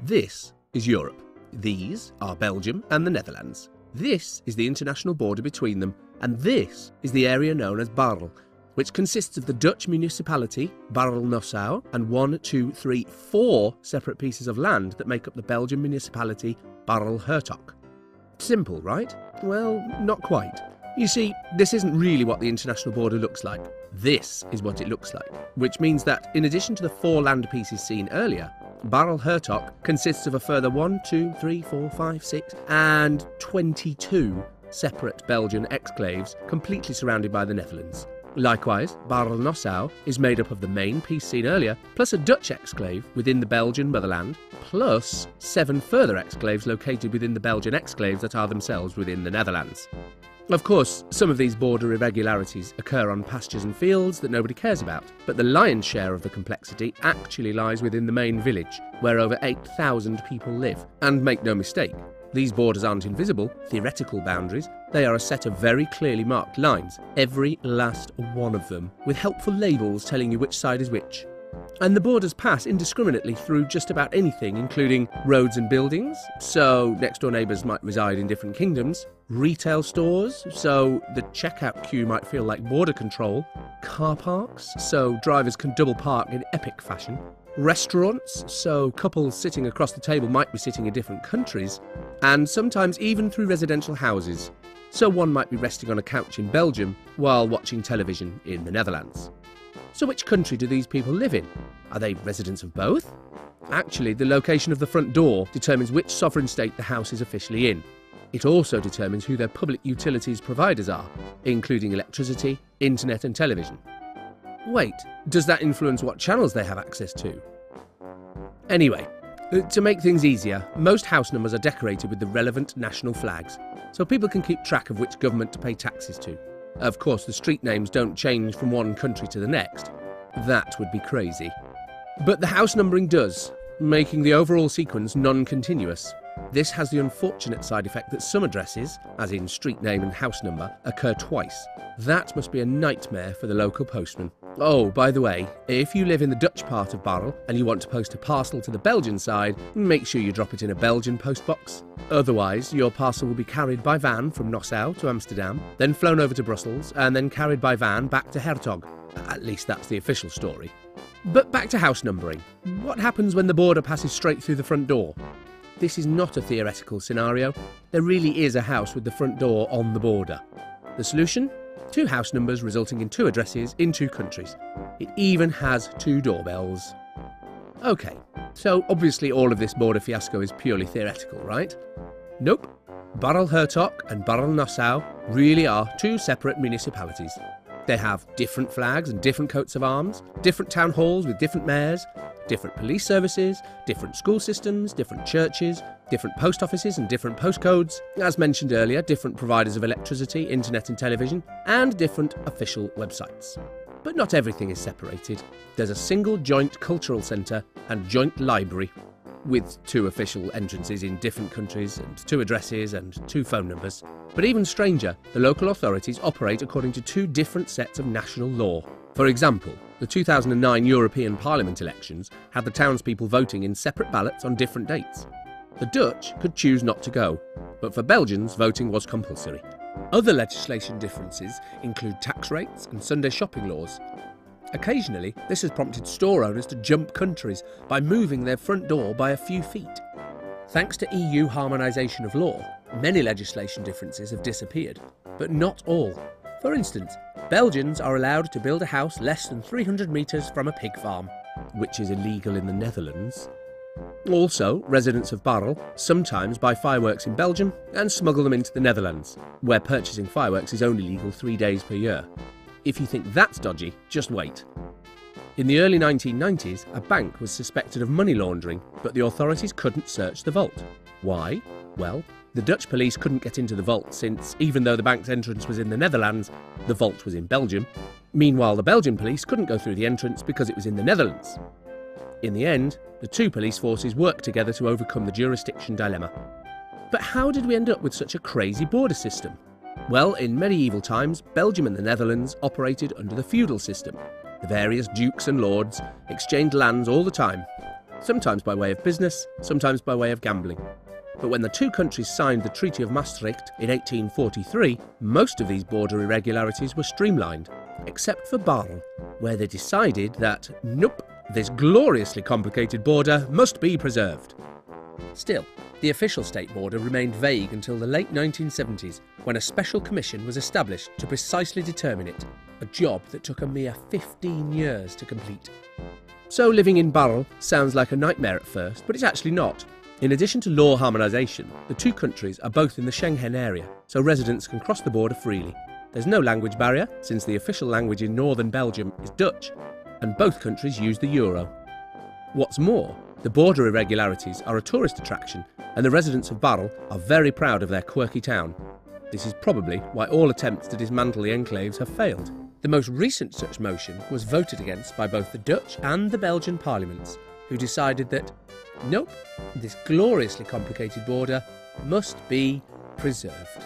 This is Europe. These are Belgium and the Netherlands. This is the international border between them, and this is the area known as Baarle, which consists of the Dutch municipality Baarle-Nassau and 4 separate pieces of land that make up the Belgian municipality Baarle-Hertog. Simple, right? Well, not quite. You see, this isn't really what the international border looks like. This is what it looks like, which means that in addition to the 4 land pieces seen earlier, Baarle-Hertog consists of a further 22 separate Belgian exclaves completely surrounded by the Netherlands. Likewise, Baarle-Nassau is made up of the main piece seen earlier, plus a Dutch exclave within the Belgian motherland, plus 7 further exclaves located within the Belgian exclaves that are themselves within the Netherlands. Of course, some of these border irregularities occur on pastures and fields that nobody cares about, but the lion's share of the complexity actually lies within the main village, where over 8,000 people live. And make no mistake, these borders aren't invisible, theoretical boundaries. They are a set of very clearly marked lines, every last one of them, with helpful labels telling you which side is which. And the borders pass indiscriminately through just about anything, including roads and buildings, so next-door neighbours might reside in different kingdoms, retail stores, so the checkout queue might feel like border control, car parks, so drivers can double park in epic fashion, restaurants, so couples sitting across the table might be sitting in different countries, and sometimes even through residential houses, so one might be resting on a couch in Belgium while watching television in the Netherlands. So which country do these people live in? Are they residents of both? Actually, the location of the front door determines which sovereign state the house is officially in. It also determines who their public utilities providers are, including electricity, internet and television. Wait, does that influence what channels they have access to? Anyway, to make things easier, most house numbers are decorated with the relevant national flags, so people can keep track of which government to pay taxes to. Of course, the street names don't change from one country to the next. That would be crazy. But the house numbering does, making the overall sequence non-continuous. This has the unfortunate side effect that some addresses, as in street name and house number, occur twice. That must be a nightmare for the local postman. Oh, by the way, if you live in the Dutch part of Baarle and you want to post a parcel to the Belgian side, make sure you drop it in a Belgian postbox. Otherwise, your parcel will be carried by van from Nassau to Amsterdam, then flown over to Brussels, and then carried by van back to Hertog. At least that's the official story. But back to house numbering. What happens when the border passes straight through the front door? This is not a theoretical scenario. There really is a house with the front door on the border. The solution? 2 house numbers resulting in 2 addresses in 2 countries. It even has 2 doorbells. Okay, so obviously all of this border fiasco is purely theoretical, right? Nope. Baarle-Hertog and Baarle-Nassau really are 2 separate municipalities. They have different flags and different coats of arms, different town halls with different mayors, different police services, different school systems, different churches, different post offices and different postcodes, as mentioned earlier, different providers of electricity, internet and television, and different official websites. But not everything is separated. There's a single joint cultural centre and joint library, with 2 official entrances in different countries and 2 addresses and 2 phone numbers. But even stranger, the local authorities operate according to 2 different sets of national law. For example, the 2009 European Parliament elections had the townspeople voting in separate ballots on different dates. The Dutch could choose not to go, but for Belgians, voting was compulsory. Other legislation differences include tax rates and Sunday shopping laws. Occasionally, this has prompted store owners to jump countries by moving their front door by a few feet. Thanks to EU harmonisation of law, many legislation differences have disappeared, but not all. For instance, Belgians are allowed to build a house less than 300 metres from a pig farm, which is illegal in the Netherlands. Also, residents of Baarle sometimes buy fireworks in Belgium and smuggle them into the Netherlands, where purchasing fireworks is only legal 3 days per year. If you think that's dodgy, just wait. In the early 1990s, a bank was suspected of money laundering, but the authorities couldn't search the vault. Why? Well, the Dutch police couldn't get into the vault since, even though the bank's entrance was in the Netherlands, the vault was in Belgium. Meanwhile, the Belgian police couldn't go through the entrance because it was in the Netherlands. In the end, the 2 police forces worked together to overcome the jurisdiction dilemma. But how did we end up with such a crazy border system? Well, in medieval times, Belgium and the Netherlands operated under the feudal system. The various dukes and lords exchanged lands all the time. sometimes by way of business, sometimes by way of gambling. But when the two countries signed the Treaty of Maastricht in 1843, most of these border irregularities were streamlined, except for Baarle, where they decided that, nope, this gloriously complicated border must be preserved. Still, the official state border remained vague until the late 1970s, when a special commission was established to precisely determine it, a job that took a mere 15 years to complete. So living in Baarle sounds like a nightmare at first, but it's actually not. In addition to law harmonisation, the two countries are both in the Schengen area, so residents can cross the border freely. There's no language barrier, since the official language in northern Belgium is Dutch, and both countries use the euro. What's more, the border irregularities are a tourist attraction, and the residents of Baarle are very proud of their quirky town. This is probably why all attempts to dismantle the enclaves have failed. The most recent such motion was voted against by both the Dutch and the Belgian parliaments, who decided that, nope, this gloriously complicated border must be preserved.